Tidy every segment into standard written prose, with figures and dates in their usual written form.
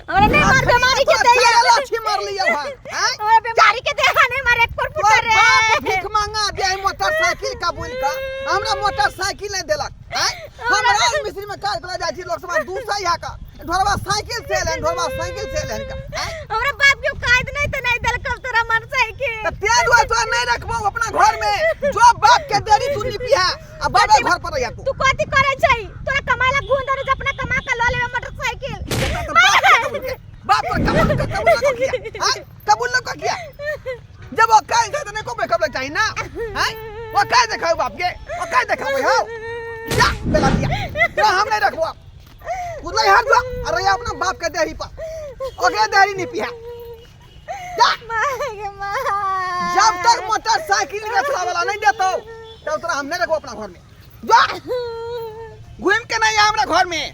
हमरा नहीं मार बीमारी के दे या लाठी मार लिया भाई हैं हमरा बीमारी के दे नहीं मारे पर पुत्र रे बाप भीख मांगा दे मोटरसाइकिल का बोल का हमरा मोटरसाइकिल नहीं देलक हैं हमरा मिस्त्री में काज करा जाई लोग सब दूसरा यहाँ का ढोरवा साइकिल से लेन ढोरवा साइकिल से लेन का हमरा बाप के काज नहीं तो नहीं देलक तोरा मोटरसाइकिल तो तेज हुआ तो नहीं रखबो अपना घर में जो बाप के देरी तू निपी है अब बाबा घर पर रहिया तू कथि करे छै तोरा कमाला गुंद रे अपना कमा के ल ले मोटरसाइकिल बाप पर कबूल को किया हां कबूल को किया जब वो कह दे तो नहीं को कब लग चाहिए ना हैं वो कह दिखाओ बाप के वो कह दिखाओ हो जा बेला दिया तो हम नहीं रखबो उधर हाथ दो अरे अपना बाप के देरी पर ओके देरी नहीं पिया जा जब तक मोटरसाइकिल रखला वाला नहीं देतो तब तक हम नहीं रखबो अपना घर में जा घूम के नहीं हमरा घर में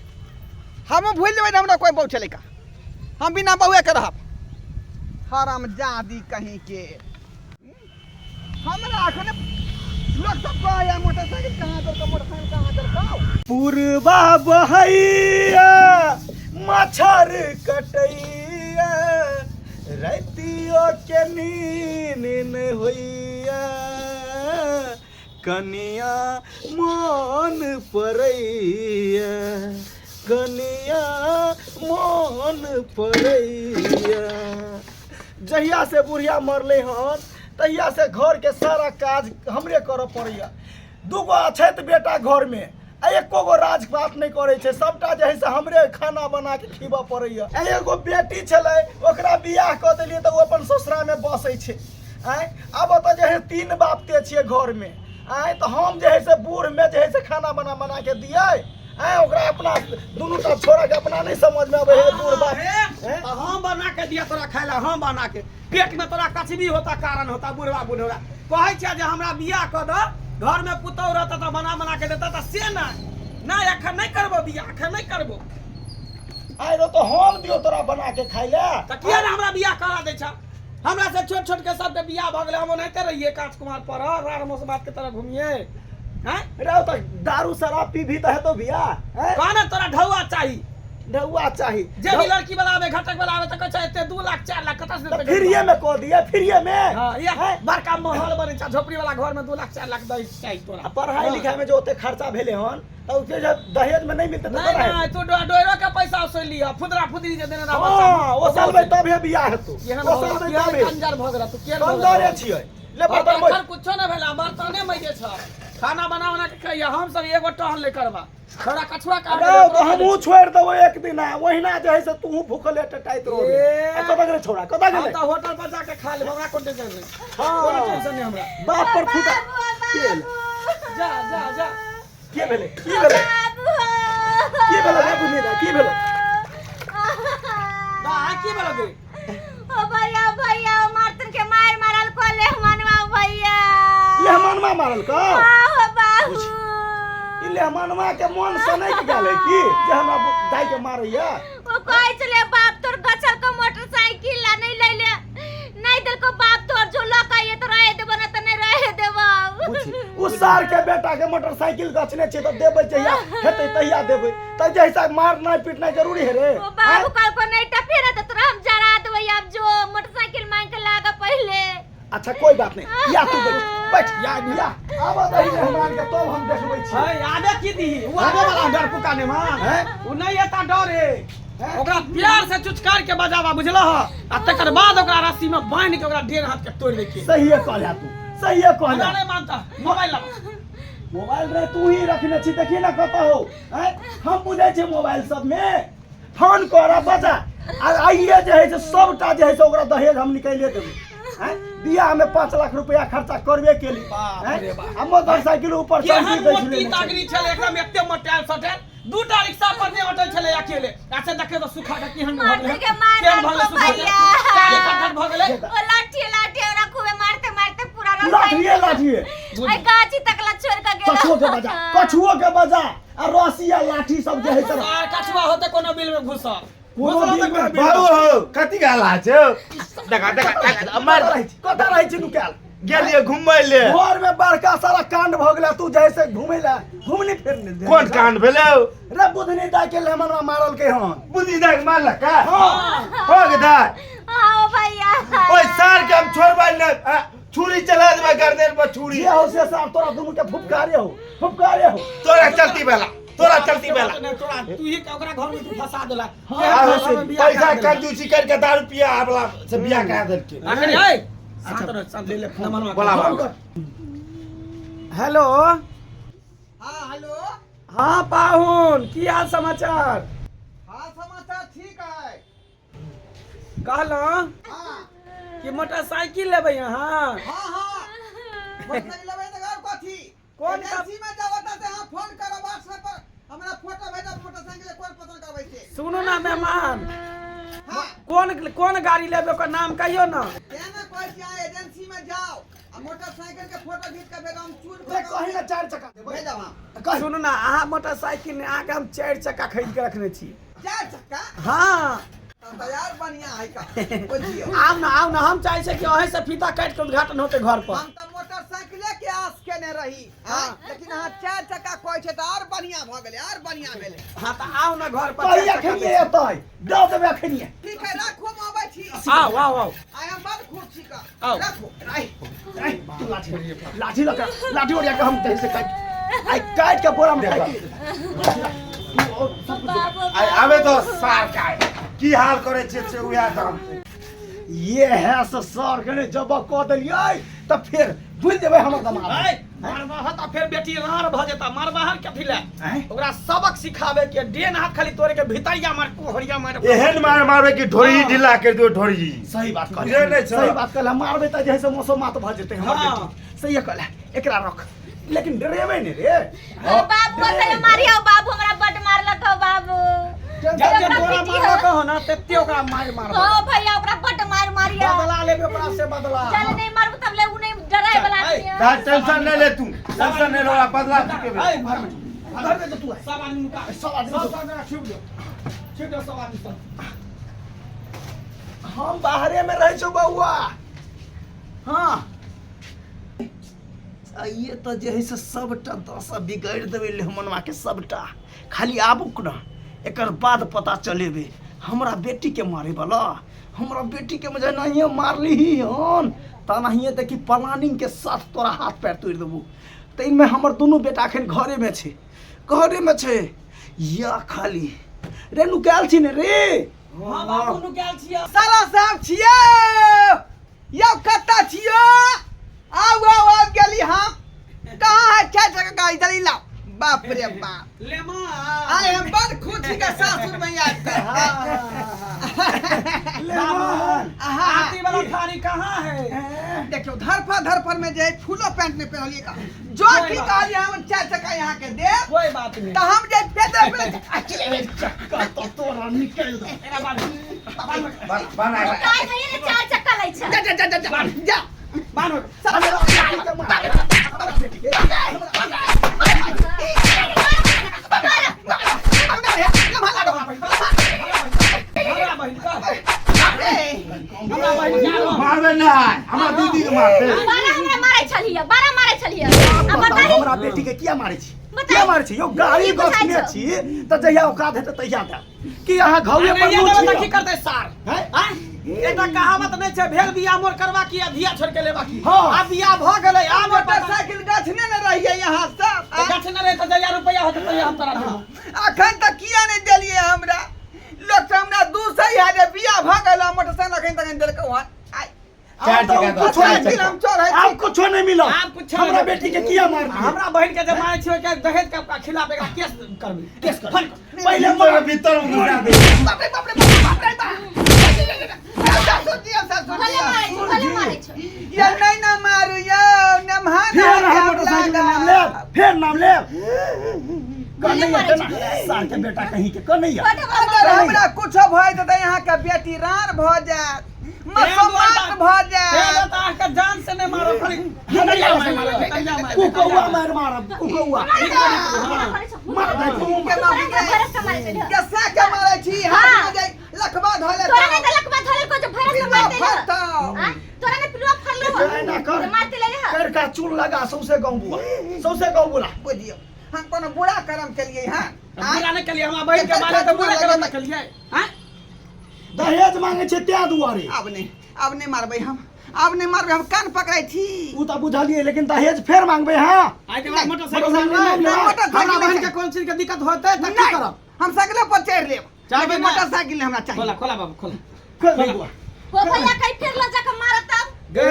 हम भूल जेबै हमरा कोई बहु चलेगा हम बिना बहुए के रहब हराम जादी कहीं के हमरा अखने लोग सब कहे मोटरसाइकिल कहां दर मोटरसाइकिल कहां दर पूर्वा बहैया मच्छर कटैया रातियों के नींद न होइया कनिया मन परैया कनिया मन परैया जहिया से बुढ़िया मरले हन तहिया से घर के सारा काज हमरे करऽ पड़ैया दूगो अछैत बेटा घर में एको गो राज बात नहीं करे छे सबटा जे है से हमरे खाना बना के खिबा पड़ैया एगो बेटी छलै ओकरा बियाह क देलिए त ओ अपन ससुरा में बसै छे आय अब त जे है तीन बाप ते छिए घर में आय तो हम जे है से बूढ़ में जे है से खाना बना के दिए आय ओकरा अपना दुनू ता छोरा के अपना नहीं समझ में आवे है बूढ़ बाप तो हम बना के दिया तोरा खाइला हम बना के पेट में तोरा कचबी होता कारण होता बुढ़वा बुढ़वा कहै छै जे हमरा बियाह क द घर में पुतौ रहता तो बना के देता से ना अखन नहीं करबो बियाह अखन नहीं करबो आय रो तो हम दियो तोरा बना के खाइला त किया ना हमरा बियाह करा दे छ हमरा से छोट के सब के बियाह भ गेलै हम ओनाइते रहिए काजकुमार पर रार मोस बात के तरह घूमिए हैं रे तो दारू शराब पी भी त है तो बियाह कहना तोरा ढौआ चाहिए ढौआ चाही जे भी लड़की वाला आवे घटक वाला आवे त कहै छै एते 2 लाख 4 लाख कतस तो फ्रीए में को दिए फ्रीए में हां ये बड़का महल बनै छै झोपड़ी वाला घर में 2 लाख 4 लाख दै छै तोरा पढ़ाई लिखाई में जो ओते खर्चा भेले हन त उसे जब दहेज में नहीं मिलते नहीं तू डोरो के पैसा उसे लिया फुदरा फुदरी जे देने रहा हां ओ साल में तब है बियाह हेतु ओ साल में तब कंजर भ गेला तू के कंजरे छियै ले बता मोर कुछो न भेला बर्तने मइजे छ खाना बना के खइया हम सब एगो टहल ले करबा थोड़ा कछुआ का तो हमहू छोड़ देबो एक दिन ओहिना जे है से तू भूखले टटाइत रहो कतऽ गेले छोड़ा कतऽ गेले त होटल पर जाके खा ले हमरा कोन टेंशन नहीं हां कोन टेंशन नहीं हमरा बाप पर फुटा जा के भेले की भेले रे बुझिना की भेले बा की भेले गे ओ भैया मारतन के मारल को ले मनवा भैया ले मनवा मारल को हां बाबू इले मनवा के मन से नहीं गेले की जे हमरा दाई के मारैया ओ कहै छले बाप तोर गछल को मोटरसाइकिल ला नहीं लैले नहीं देल को बाप तोर जो लका ये तो रहे देबो न त नहीं रहे देबो उस सार के बेटा के मोटरसाइकिल गछने छै त देबै जहिया हेतै तहिया देबै त जैसा मारना पीटना जरूरी है रे ओ बाबू कल को नहीं टपेरा त तोरा हम जरा देबै अब जो मोटरसाइकिल मांग के लागा पहले अच्छा कोई बात नहीं या तू बैठ या अब दही हमरा के तो हम देखबै छी है यादे की दी वो आगे वाला डर पुकाने में है उ नहीं एता डर है ओकरा प्यार से चुचकार के बजावा बुझलो ह आ तकर बाद ओकरा रस्सी में बांध के ओकरा डेढ़ हाथ के तोड़ दे के सही है कहला तू सही है कहला नहीं मानता मोबाइल ला मोबाइल रे तू ही रखने छी देखी ना कत हो हैं हम बुझै छी मोबाइल सब में फोन करा बजा आ आइए जे है से सबटा जे है से ओकरा दहेज हम निकाले देबै हैं बियाह में 5 लाख रुपया खर्चा करबे के लिए बाप रे बाप हम मोटरसाइकिल ऊपर चढ़ के मोटी तागरी छले एकदम एते मोटाल सटे दूटा रिक्शा पर ने उठै छले अकेले अच्छा देखे तो सुखा के केहन भ गेलै केहन भले सुखा के खटखट भ गेलै ओ लाठी ओरा खूबे मारते पूरा लाठी आई गाची तकला छोड़ के गेल कछुओ के बजा आ रसिया लाठी सब जे है से कछुआ होते कोनो बिल में घुसा बाबू हो कति गाला छ देखा अमर कता रहै छी नुकाल गेलिए घुमै ले घर में बड़का सारा कांड भ गेला तू जैसे घूमे ला घूमने फिरने दे कोन कांड भेलै रे बुधनी दा के लेमनवा मारल के हन बुद्धि दाग मारलक का हां हो गदार आओ भैया ओए सार के हम छोड़बै न छुरी चला देबै गर्दन पर छुरी ये हो से सार तोरा दुनु के फुफकारे हो तोरा चलती बेला तोरा तू ही ओकरा घर में तू फंसा देला पैसा कंजूसी करके दारू पिया वाला से बियाह करा देलके अखनी ए शांत ले नमनवा बोला बाबू हेलो हाँ हेलो हाँ पाहुन की हाल समाचार हाँ समाचार ठीक है कहलो हाँ कि मोटरसाइकिल लेबै यहाँ हाँ हाँ मोटरसाइकिल लेबै त घर कथी कौन एजेंसी में जावता से हाँ फोन करो व्हाट्सएप पर हमरा फोटो भेजब मोटरसाइकिल कौन पसंद करबै से सुनो ना मेहमान हाँ कौन गाड़ी लेबै ओकर नाम कहियो ना केना कहै छी अहाँ एजेंसी में जाओ आ मोटरसाइकिल के फोटो खींच के भेजब हम चून रे कहि ना 4 चक्का भेजब हम सुनो ना अहाँ मोटरसाइकिल ने आके हम 4 चक्का खरीद के रखने छी 4 चक्का हाँ तैयार बढ़िया है का बुझियो आउ ना हम चाहे छै कि अहीं से फीता काट के उद्घाटन होते घर पर हम तो मोटरसाइकिले के आस केने रही हाँ लेकिन अहाँ 4 चक्का कहै छै त और बढ़िया भ गेलै और बढ़िया भेलै हाँ तो आओ ना घर पर कहिया खनिए एतै दऽ देबै खनिए ठीक है राखो हम आबै छी आओ आई एम बड़ खुश छी का आओ। राखो आई तू लाठी लगा लाठी ओरिया के हम तही से काट के बोरा में काट बाबू आई आवे तो सार का की हाल करे छे से उया काम ये है सर के जब कह देलियै त फिर भूल देबै हमर दमाद मारबाह त फेर बेटी रार भ जेता मारबाहर के फिले हैं? ओकरा सबक सिखावे के डेन हाथ खाली तोरे के भीतरिया मार कोहरिया मार एहन मारबे कि ढोरी ढीला कर दियो ढोरी सही बात कहले बुझे नहीं छौ? सही बात कहले मारबै त जैसे मौसम मात भ जेतै हमर हाँ। बेटी सही कहले एकरा रख लेकिन डरेबै ने रे बाबू से मारियो बाबू हमरा बड मारलक हो बाबू जब जे तोरा मारला कहो ना तेते ओकरा मार मारबा हो भैया ओकरा बड मारिया बदला लेबे ओकरा से बदला चल नहीं मारबू तब ले उ नहीं डराए वाला चल, नहीं का टेंशन नहीं ले तू टेंशन नहीं लो बदला चुके ए घर में तो तू है सब आदमी का सब आदमी सब छुप दो सब आदमी सब हम बाहरे में रहै छौ बउआ हाँ ये तो जे है से सबटा दशा बिगाड़ देबै लेमनवा के सबटा खाली आबुक ना एकर बाद पता चलेबे हमरा बेटी के मारे वाला हमरा बेटी के मजा नहीं मारली ही हन ता नहीं देखी प्लानिंग के साथ तोरा हाथ पैर तोड़ देबू त इनमें हमर दोनों बेटा अखन घरे में छै या खाली रे नुकाल छी ने रे हां बाबू नु गेल छियै साला साहब छियो यौ कत्ता छियो आओ गेली हम कहाँ है 4 चक्का गाड़ी चली लाओ बाप रे बाप लेमा आई एम बड़ खुशी का सासुर में याद आती वाला थारी कहां है देखियो धरफर में जे फूलो पैंट में पहनलिए का जो की कहलिए हम 4 चक्का यहाँ के दे कोई बात नहीं तो हम जे पेदे पे चक्का तो तोरा निकल दो तेरा बात बना काय भैया ने 4 चक्का लै छै जा मानो मारबे ना हमरा दीदी के मारते बारा हमरा मारै छलिए अब बताही हमरा बेटी के किया मारै छी बताई। किया मारै छी यो गाड़ी की बुझाइ बसने छौ? छी त जहिया औकात हेतै तहिया दा कि अहाँ घौले पर ये मुँह देबे त छी की करतै सार हैं? एकटा कहावत नहीं छै भेल बिया मोर करबा की अधिया छोड़ के लेबा की हाँ। आ बिया भ गेलै आ मोटरसाइकिल गछने न रहिए यहाँ सब गछ न रहे त जया रुपया होत त हम तोरा देबो अखन तक किया नहीं दिलिए हमरा लोग से हमरा 200 हजार बिया भ गेल मोटरसाइकिल अखन तक देलकै वहां 4 चक्का दो, कुछ नहीं हम चोर है आप कुछो नहीं मिलो आप कुछो हमरा नहीं। बेटी के किया मार दिए? हमरा बहन के जे मारै छियो के दहेज के खिलाफ एकरा केस करबी केस कर पहले मोर भीतर घुसा दे बाप रे बाप रे बाप रे भले मारै छै ये नहीं ना मारू यो नमहाना फिर अहाँ मोटरसाइकिल के नाम ले फिर नाम ले भले मारै छै सार के बेटा कहीं के कन्हैया अगर हमरा कुछ भय त यहाँ के बेटी रार भ जात मसमात भ जात त आके जान से नहीं मारो खाली कन्हैया मारो कन्हैया मारो कुकौआ मार मारब कुकौआ मार दे तू के मारी भरस का मारै छै कैसे के मारे छी हाथ में जाई लखबा धले तोरा नहीं दलक बात हले को जो भरस का मारते फटो तोरा ने पिलुआ फरलो ना कर। मारते लगा सौसे गाँव बुआ सौसे गाँव बुला बुझियो हम कोनो बुरा कर्म केलिए हां बुरा नहीं कलिए हमरा बहन के मारे तो बुरा करम कलिए हैं दहेज मांगे छे त्या दुआरे अब नहीं मारबै हम हम कान पकड़ाई थी उ त बुझलिए लेकिन दहेज फेर मांगबे हां आज के बाद मोटरसाइकिल मोटरसाइकिल हमरा बहन के कौन चीज के दिक्कत होते त की करब हम साइकिल पर चढ़ लेब चाहे लेकिन ना। मोटरसाइकिल हमरा चाहिए खोला खोला बाबू खोला खोल दे बुआ हो भैया कहीं फिर ला जाके मारत अब गे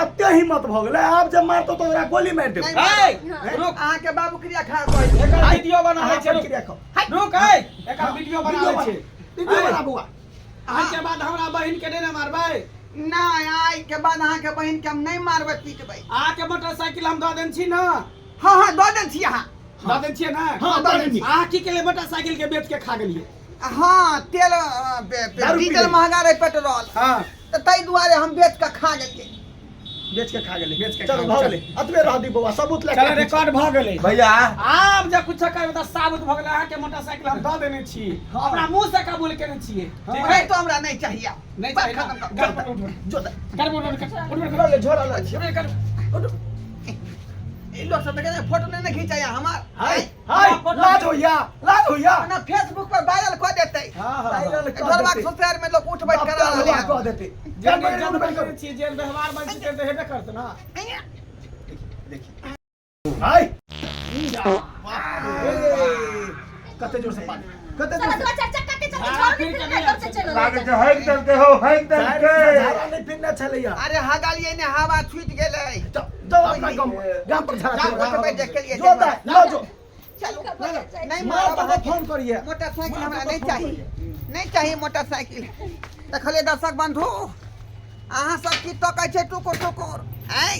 अत्ते हिम्मत भ गेलै आब जब मारतो तो तोरा गोली मार देब नहीं। ए रुक अहाँ के बाबू क्रिया खा कहै एकर वीडियो बना ले छै क्रिया खाओ रुक ए एकर वीडियो बना ले छै वीडियो बना बुआ आज के बाद हमरा बहन के नहीं मारबै नहीं आई के बाद अहाँ के बहन के हम नहीं मारबै पीटबै आ के मोटरसाइकिल हम दऽ देन छी न हां दऽ देन छी अहाँ दऽ देन छियै न हाँ, दऽ देन छी। आ की के लिए मोटरसाइकिल के बेच के खा गेलिए हाँ तेल दारू पी डीजल ले। महंगा रहे पेट्रोल हां तो ताहि दुआरे हम बेच के खा गेलिए बेच के खा गेलै बेच के चलो खा भ गेलै। गेलै अतबे रह दी बुआ सबूत ले चल रिकॉर्ड भ गेलै भैया आब जब कुछ करबै त साबुत भ गेलै अहाँ के मोटरसाइकिल हम दऽ देने छी हाँ। अपना मुंह से कबूल केने छियै ठीक भाई है तो हमरा नहीं चाहिए नहीं बात चाहिए खत्म कर। घर पर उठ जो दे कर बोल कर झोरा ले झोरा ले छियै कर ई लोग सब देखे फोटो नहीं खींचाया हमार हाय हाय लाज होइया ना फेसबुक पर वायरल कर देते हां हां घरवा सोसाइटी में लोग उठ बैठ करा रहे हैं कह देते जेल में जन्म करे छी जेल व्यवहार बन छी त हेबे करत ना हाय कते जोर से पानी कते चलो जोर दो चार चक्का के चक्का छोड़ के फिर घर से चलो लागे छै हैक देलके हो हैक से देलके नहीं फिरना छलैया अरे हगालिए ने हवा छूट गेलै जाओ अपना गांव पर जा झरा फोटो पे देख के लिए जो दे लो जो चलो नहीं मार मारब बाबा फोन करिए मोटरसाइकिल हमरा नहीं चाहिए मोटरसाइकिल देखलिए दर्शक बंधु अहाँ सब की तो कहै छै टुकुर टुकुर हैं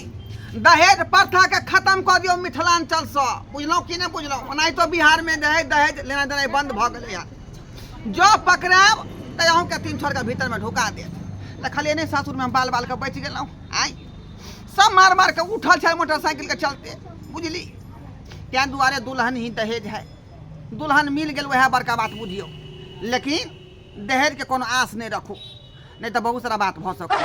दहेज प्रथा के खत्म कर दियो मिथिलांचल से बुझलौ कि नहीं बुझलौ ओनाहि तो बिहार में दहेज लेना देना बंद भ गेलै यार जो पकड़ाब त अहूँ के 3 छोर के भीतर में ढुका देत देखलिए नहीं सासुर में हम बाल बाल के बच गेलौ आई सब मार मार के उठल छै मोटरसाइकिल के चलते बुझली क्या दुआरे दुल्हन ही दहेज है दुल्हन मिल गेल वह बड़का बात बुझियो लेकिन दहेज के कोनो आस नहीं रखू नहीं तो बहुत सारा बात भ सकता